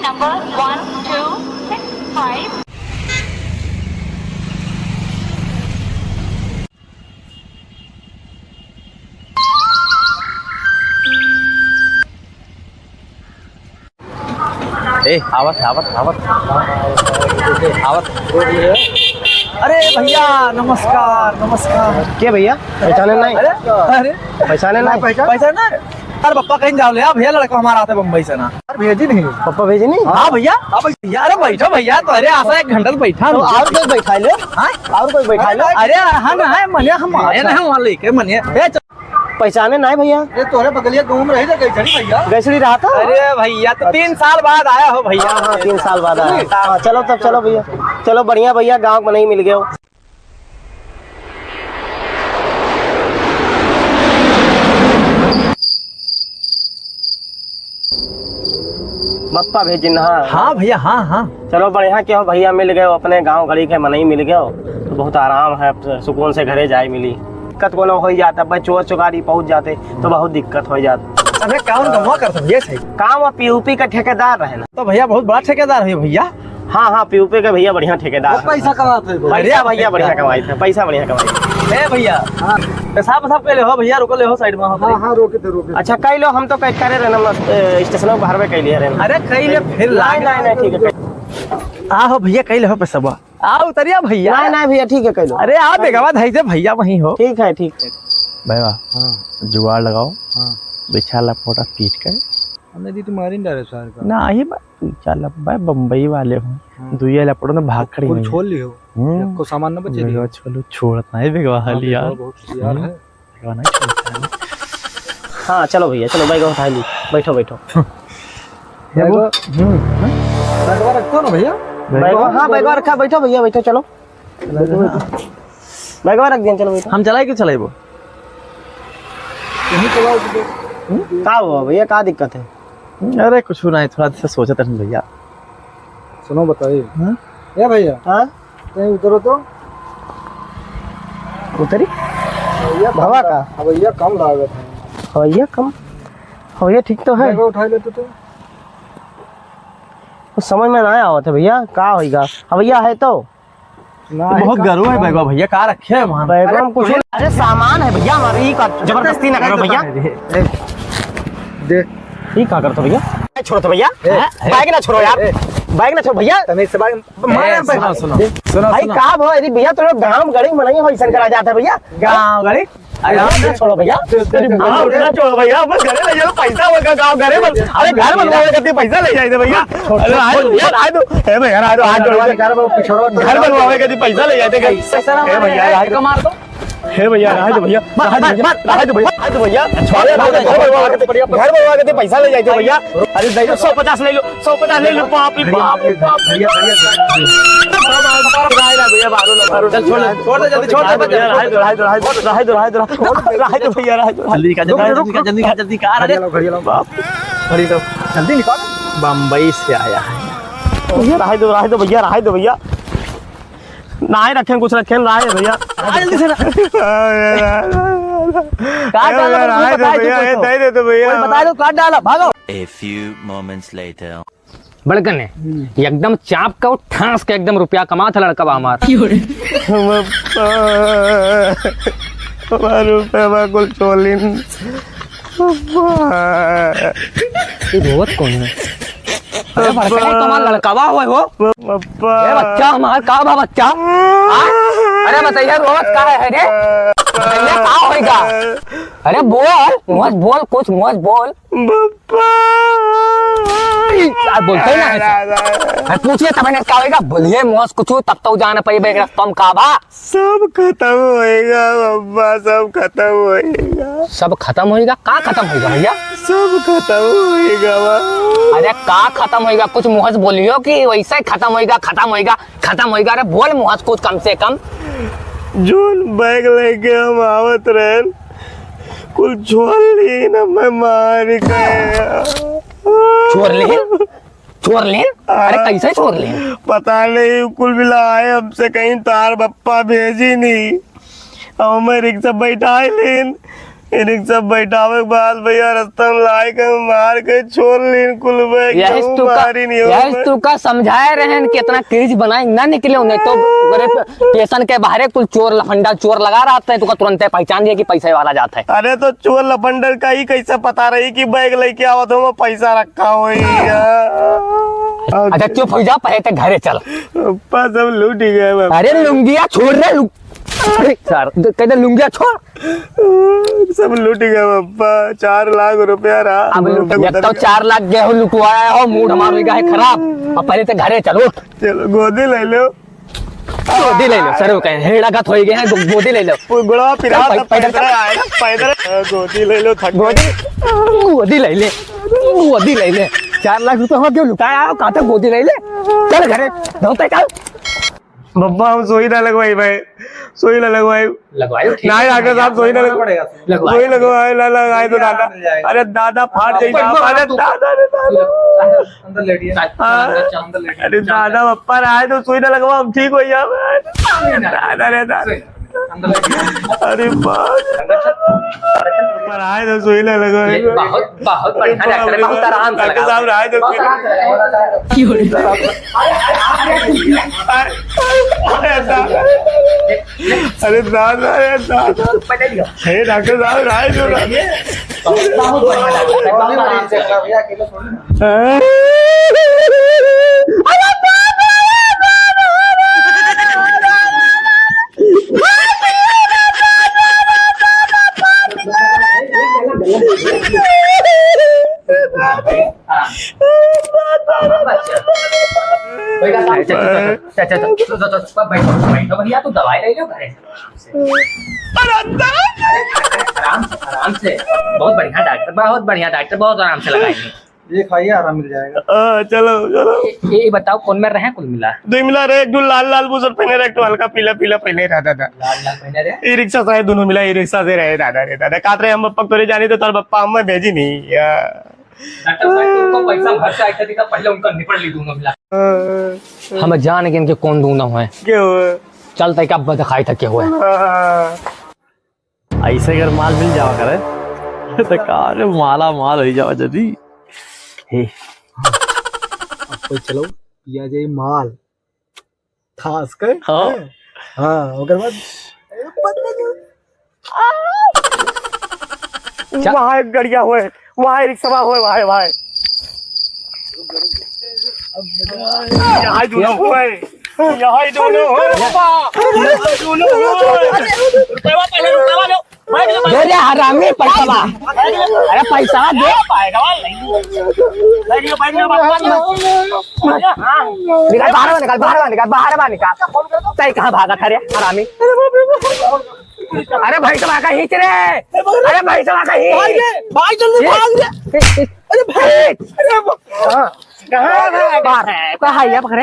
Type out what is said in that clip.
number 1265. आवत आवत आवत आवत। अरे भैया नमस्कार नमस्कार। क्या भैया पहचाने नहीं? अरे पहचाने नहीं? पैसा ना अरे पप्पा कहीं जाओ ले भैया, लड़का हमारा आता है बम्बई से ना। अरे भेजी नहीं पप्पा भेजे नहीं? हाँ भैया अब भैया, अरे बैठो भैया, तो अरे आशा 1 घंटा बैठा तो और कोई बैठा लो, और कोई बैठा लो। अरे हाँ ना है मनिया, हम आए ना वहाँ लेके मनिया। पहचाने नहीं भैया? ये तोरे बगलिया घूम रहे थे गैसड़ी भैया। गैसड़ी रहा था? अरे भैया तो 3 साल बाद आया हो भैया। हाँ 3 साल बाद आया। हाँ चलो तब, चलो भैया चलो, बढ़िया भैया, गाँव में नहीं मिल गए हो। पप्पा भेजी ना? हाँ भैया हाँ हाँ। चलो बढ़िया, क्या हो भैया मिल गए हो, अपने गांव गली के मन ही मिल गए हो तो बहुत आराम है, सुकून से घरे जाए मिली। दिक्कत को हो जाता भाई, चोर चुकारी पहुंच जाते तो बहुत दिक्कत हो जाती। अरे काम कमा करते भैया सही काम पीयूपी का ठेकेदार रहे ना। तो भैया बहुत बड़ा ठेकेदार है भैया। हाँ हाँ पीयूपी के भैया बढ़िया ठेकेदार। पैसा कमाते पैसा भैया बढ़िया कमाई थे, पैसा बढ़िया कमाई। ए भैया पेशाब पेशाब के ले हो भैया, रुको ले हो साइड में। हाँ रोके थे रोके। अच्छा कई लो, हम तो कई करे रहना स्टेशन में बाहर में कई लिए रहना। अरे कई ले फिर नहीं नहीं नहीं ठीक है। आओ भैया कई ले हो पेशाब, आओ उतरिया भैया। नहीं नहीं भैया ठीक है कई लो। अरे आप बेगवा धाई से भैया वहीं हो। ठीक है ठीक है। भैया हाँ जुगाड़ लगाओ, हाँ बिछा लपोटा पीट कर हमने दी तुम्हारी डरे सार का ना ही चल भाई बम्बई वाले हूँ दुइया लपोटा ना भाग खड़ी कुल हुई छोड़ लियो, को सामान न बचे बेगवा छोड़ो छोड़त नहीं बेगवा हाली यार बहुत यार है। बेगवा नहीं छोड़ता है। हाँ चलो भैया चलो, बैग उठा ली, बैठो बैठो। बैगवा रखो ना भैया। बैग हाँ बैग रखा, बैठो भैया बैठो, चलो बैग रख दिया, चलो बैठो। हम चलाए क्यों चलाए वो? यहीं चलाओ तो का हुआ भैया, का दिक्कत है? अरे कुछ नहीं, थोड़ा सा सोचा था भैया। सुनो बताइए। हाँ? ए भैया हाँ कहीं उतरो तो। उतरी भैया भवा का? भैया कम लागत है। भैया कम भैया ठीक तो है, बैगवा उठा लेते तो। कुछ समझ में ना आया था भैया, का होगा भैया है तो ना बहुत गर्व है बेगवा भैया, का रखे है वहाँ। बैग में कुछ। अरे सामान है भैया हमारे, ही का जबरदस्ती ना करो भैया। देख ही का करते भैया, छोड़ो तो भैया, बैग ना छोड़ो यार, बैग ना छोड़ो भैया। तने से बाग सुनो सुनो सुनो भाई का भाई भैया, तो गांव गड़ी में नहीं हो ऐसा करा जाता है भैया। गाँव गड़ी ना छोड़ो भैया, ना छोड़ो भैया, बस घरे ले जाओ, पैसा होगा गांव घरे में। अरे घर बनवाने करते पैसा ले जाए भैया। अरे आए भैया आए दो, हे भैया आए दो, हाथ जोड़ के घर बनवावे के पैसा ले जाते हे भैया आए मार दो। हे भैया रहा दो भैया, रहा दो भैया, रहा दो भैया, छोड़े घर बनवा के पैसा ले जाते भैया। अरे दे दो 150 ले लो, 150 ले लो। बाप रे बाप रे बाप भैया भैया बारो लो, चल छोड़ दे जल्दी, छोड़ दे भैया, रहा दो रहा दो रहा दो रहा दो रहा दो भैया, रहा दो जल्दी का जल्दी का जल्दी का। अरे घड़ी तो जल्दी निकाल। बम्बई से आया है भैया, रहा दो भैया, रहा दो भैया, ना ही रखें कुछ रखें, रहा है भैया जल्दी से काट डाला, दे दे तो भैया, बता दो काट डाला, भागो। A few moments later. बड़कन ने एकदम चाप का ठास के एकदम रुपया कमा था लड़का हमारा। रुपया कुल चोलिन रोवत कौन है? अरे बड़कन ने कमाल लड़कावा हुआ हो। ये बच्चा हमारा का बा बच्चा? अरे बताइए रोवत का है रे? बताइए का होएगा? अरे बोल मत बोल, कुछ मत बोल। बोलते ना ऐसा। पूछिए तब मैंने क्या होएगा, बोलिए मौज कुछ तब तो जाना पाइबे रास्ता में का बा। सब खत्म होएगा बब्बा, सब खत्म होएगा, सब खत्म होएगा? का खत्म होएगा भैया? सब खत्म होएगा। अरे का खत्म होएगा, कुछ मुहज बोलियो कि वैसे ही खत्म होएगा, खत्म होएगा, खत्म होएगा। अरे बोल मुहज कुछ कम से कम। जोन बैग लेके हम आवत रहे कुल छोड़ ली ना, मैं मार गया। चोर ले, चोर ले? अरे कैसे चोर ले? पता नहीं, कुल मिला आए हमसे कहीं तार बप्पा भेजी नहीं, और मैं रिक्शा बैठा लेन रिक्शा बैठावे के बाद भैया रास्ता में लाए के मार के छोड़ लीन कुल में यही तू का समझाए रहे हैं कि इतना क्रिज बनाए ना निकले उन्हें तो स्टेशन के बाहर कुल चोर लफंडा चोर लगा रहता है, तो तुरंत पहचान दिया कि पैसे वाला जाता है। अरे तो चोर लफंडर का ही कैसे पता रही कि बैग लेके आवत हो पैसा रखा हो। अच्छा चुप हो जा, पहले घरे चल। पप्पा सब लूट गए। अरे लुंगिया छोड़ रहे सर, कहते लुंगिया छोड़। सब लूट गए पप्पा, 4 लाख रुपया रहा। अब तो 4 लाख गेहूं लुटवाया हो, मूड हमारा है खराब। अब पहले तो घरे चलो। चलो गोदी ले लो, गोदी ले लो सर, कहे हेड़ा का थोड़ी गए हैं, गोदी ले लो। गुड़वा पिरा पैदल गोदी ले लो, थक गोदी ले ले, गोदी ले ले। 4 लाख रुपए हो क्यों लुटाया हो, कहाँ तक गोदी ले ले। चल घरे धोते चल। बब्बा हम सोई ना लगवाई भाई, सोई ना लगवाई। लगवायो ना डॉक्टर साहब सोई ना सोई लगवाए ना लगाए तो दादा, अरे दादा फाट जाएगा। अरे दादा अंदर लेटिए। अरे दादा पप्पा आए तो सोई ना लगवा, हम ठीक हो जाए। दादा रे दादा अरे पर आए तो सोई ना लगवाए। बहुत बहुत बढ़िया डॉक्टर, बहुत आराम से डॉक्टर साहब आए तो अरे दादा अरे दादा, हे डॉक्टर साहब आए तो भैया अकेले छोड़। भैया तू दवाई ले लो घरे आराम से। बहुत बढ़िया डॉक्टर, बहुत बढ़िया डॉक्टर, बहुत आराम से लगाएंगे। ये खाइए आराम मिल जाएगा। चलो चलो। ये बताओ कौन में रहे कुल मिला? 2 मिला रहे, एक लाल लाल बुसर पहने रहे, एक हल्का पीला पीला पहने रहता था। लाल लाल पहने रहे, ई रिक्शा से दोनों मिला, ई रिक्शा से रहे दादा रे दादा। कात रहे हम बप्पा तोरे जानी तो तार बप्पा हम भेजी नहीं। डॉक्टर साहब उनको पैसा भर से आया था, पहले उनका निपट ली दोनों मिला। हम जान के इनके कौन दोनों है क्यों चलता है, क्या दिखाई था क्या हुआ। ऐसे अगर माल मिल जावा करे तो कार माला माल हो जावा जदी। हे कोई चलो पिया जाए माल खास कर। हाँ हाँ ओकर बाद वहाँ एक गड़िया हुए, वहाँ रिक्शा हुए, वहाँ यहाँ दोनों हुए, यहाँ दोनों दे हरामी पैसा। अरे पैसा दे, निकाल बाहर, निकाल बाहर, निकाल बाहर, निकाल। सही कहाँ भागा था रे हरामी। अरे भाई सभा का हिच रे, अरे भाई सभा का हिच भाई, जल्दी भाग रे। अरे भाई कहाँ है? कहाँ है? पकड़े।